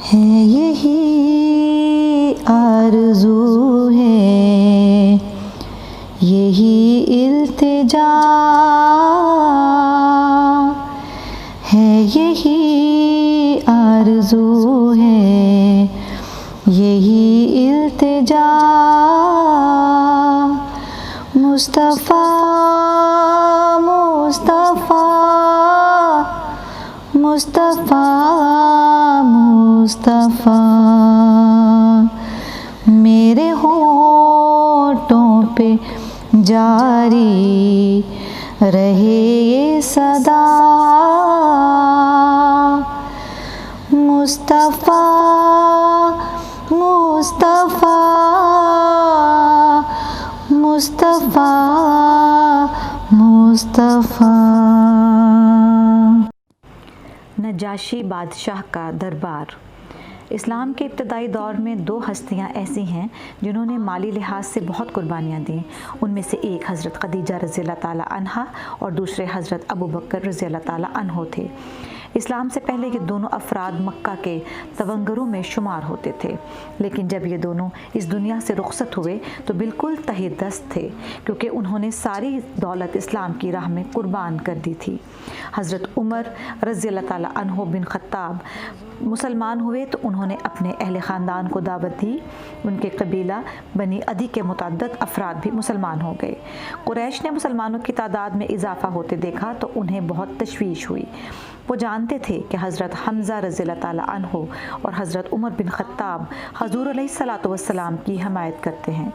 ہے یہی آرزو ہے، یہی التجا ہے، یہی آرزو ہے، یہی التجا مصطفیٰ مصطفیٰ مصطفیٰ مصطفیٰ میرے ہونٹوں پہ جاری رہے یہ صدا، مصطفیٰ مصطفیٰ مصطفیٰ مصطفیٰ۔ نجاشی بادشاہ کا دربار۔ اسلام کے ابتدائی دور میں دو ہستیاں ایسی ہیں جنہوں نے مالی لحاظ سے بہت قربانیاں دیں۔ ان میں سے ایک حضرت خدیجہ رضی اللہ تعالیٰ عنہا اور دوسرے حضرت ابوبکر رضی اللہ تعالیٰ عنہ تھے۔ اسلام سے پہلے یہ دونوں افراد مکہ کے تونگروں میں شمار ہوتے تھے، لیکن جب یہ دونوں اس دنیا سے رخصت ہوئے تو بالکل تہی دست تھے، کیونکہ انہوں نے ساری دولت اسلام کی راہ میں قربان کر دی تھی۔ حضرت عمر رضی اللہ تعالیٰ عنہ بن خطاب مسلمان ہوئے تو انہوں نے اپنے اہل خاندان کو دعوت دی۔ ان کے قبیلہ بنی عدی کے متعدد افراد بھی مسلمان ہو گئے۔ قریش نے مسلمانوں کی تعداد میں اضافہ ہوتے دیکھا تو انہیں بہت تشویش ہوئی۔ وہ جانتے تھے کہ حضرت حمزہ رضی اللہ تعالیٰ عنہ اور حضرت عمر بن خطاب حضور علیہ الصلاۃ والسلام کی حمایت کرتے ہیں،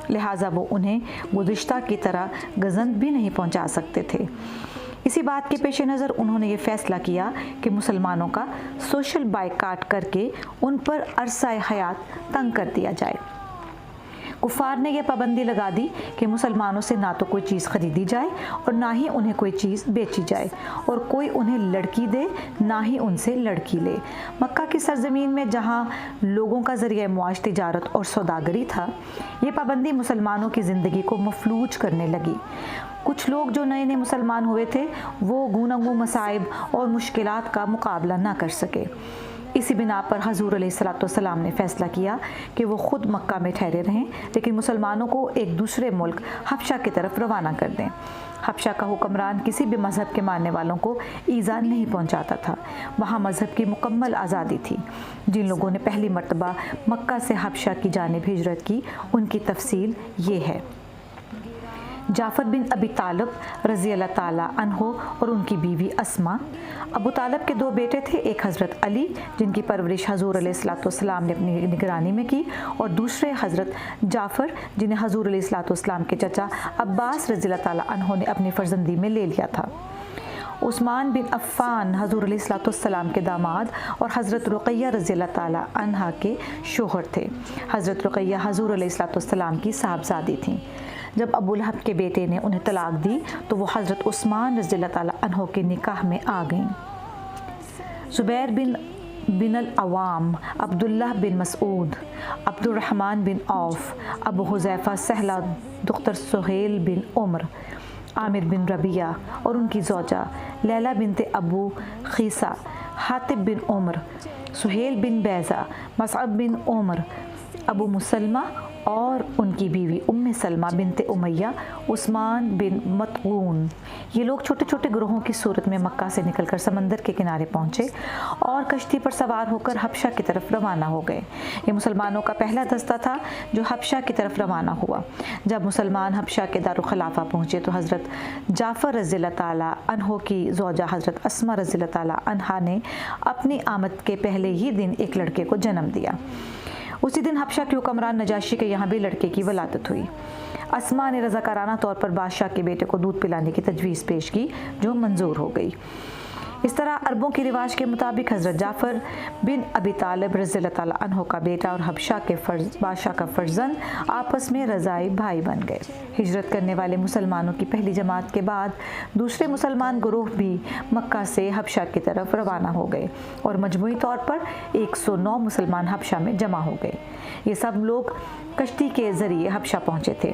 لہٰذا وہ انہیں گزشتہ کی طرح گزند بھی نہیں پہنچا سکتے تھے۔ اسی بات کے پیش نظر انہوں نے یہ فیصلہ کیا کہ مسلمانوں کا سوشل بائیکاٹ کر کے ان پر عرصہ حیات تنگ کر دیا جائے۔ کفار نے یہ پابندی لگا دی کہ مسلمانوں سے نہ تو کوئی چیز خریدی جائے اور نہ ہی انہیں کوئی چیز بیچی جائے، اور کوئی انہیں لڑکی دے نہ ہی ان سے لڑکی لے۔ مکہ کی سرزمین میں جہاں لوگوں کا ذریعہ معاش تجارت اور سوداگری تھا، یہ پابندی مسلمانوں کی زندگی کو مفلوج کرنے لگی۔ کچھ لوگ جو نئے نئے مسلمان ہوئے تھے وہ گوناگوں مصائب اور مشکلات کا مقابلہ نہ کر سکے۔ اسی بنا پر حضور علیہ الصلاۃ والسلام نے فیصلہ کیا کہ وہ خود مکہ میں ٹھہرے رہیں، لیکن مسلمانوں کو ایک دوسرے ملک حبشہ کی طرف روانہ کر دیں۔ حبشہ کا حکمران کسی بھی مذہب کے ماننے والوں کو ایذا نہیں پہنچاتا تھا۔ وہاں مذہب کی مکمل آزادی تھی۔ جن لوگوں نے پہلی مرتبہ مکہ سے حبشہ کی جانب ہجرت کی، ان کی تفصیل یہ ہے۔ جعفر بن ابی طالب رضی اللہ تعالیٰ عنہ اور ان کی بیوی اسما۔ ابو طالب کے دو بیٹے تھے، ایک حضرت علی جن کی پرورش حضور علیہ الصلاۃ والسلام نے اپنی نگرانی میں کی، اور دوسرے حضرت جعفر جنہیں حضور علیہ الصلاۃ والسلام کے چچا عباس رضی اللہ تعالیٰ عنہ نے اپنی فرزندی میں لے لیا تھا۔ عثمان بن عفان حضور علیہ الصلاۃ والسلام کے داماد اور حضرت رقیہ رضی اللہ تعالیٰ عنہا کے شوہر تھے۔ حضرت رقیہ حضور علیہ الصلاۃ والسلام کی صاحبزادی تھیں۔ جب ابو لہب کے بیٹے نے انہیں طلاق دی تو وہ حضرت عثمان رضی اللہ تعالیٰ عنہ کے نکاح میں آ گئیں۔ زبیر بن العوام، عبداللہ بن مسعود، عبد الرحمن بن عوف، ابو حذیفہ سہلہ دختر سہیل بن عمر، عامر بن ربیعہ اور ان کی زوجہ لیلہ بنت ابو خیسہ، حاتب بن عمر، سہیل بن بیضہ، مصعب بن عمر، ابو مسلمہ اور ان کی بیوی ام سلمہ بنت امیہ، عثمان بن مطعون۔ یہ لوگ چھوٹے چھوٹے گروہوں کی صورت میں مکہ سے نکل کر سمندر کے کنارے پہنچے اور کشتی پر سوار ہو کر حبشہ کی طرف روانہ ہو گئے۔ یہ مسلمانوں کا پہلا دستہ تھا جو حبشہ کی طرف روانہ ہوا۔ جب مسلمان حبشہ کے دارالخلافہ پہنچے تو حضرت جعفر رضی اللہ تعالیٰ عنہ کی زوجہ حضرت اسما رضی اللہ تعالیٰ عنہا نے اپنی آمد کے پہلے ہی دن ایک لڑکے کو جنم دیا۔ اسی دن حبشہ کے حکمران نجاشی کے یہاں بھی لڑکے کی ولادت ہوئی۔ اسما نے رضاکارانہ طور پر بادشاہ کے بیٹے کو دودھ پلانے کی تجویز پیش کی جو منظور ہو گئی۔ اس طرح عربوں کے رواج کے مطابق حضرت جعفر بن ابی طالب رضی اللہ تعالیٰ عنہ کا بیٹا اور حبشہ کے بادشاہ کا فرزند آپس میں رضاعی بھائی بن گئے۔ ہجرت کرنے والے مسلمانوں کی پہلی جماعت کے بعد دوسرے مسلمان گروہ بھی مکہ سے حبشہ کی طرف روانہ ہو گئے اور مجموعی طور پر 109 مسلمان حبشہ میں جمع ہو گئے۔ یہ سب لوگ کشتی کے ذریعے حبشہ پہنچے تھے۔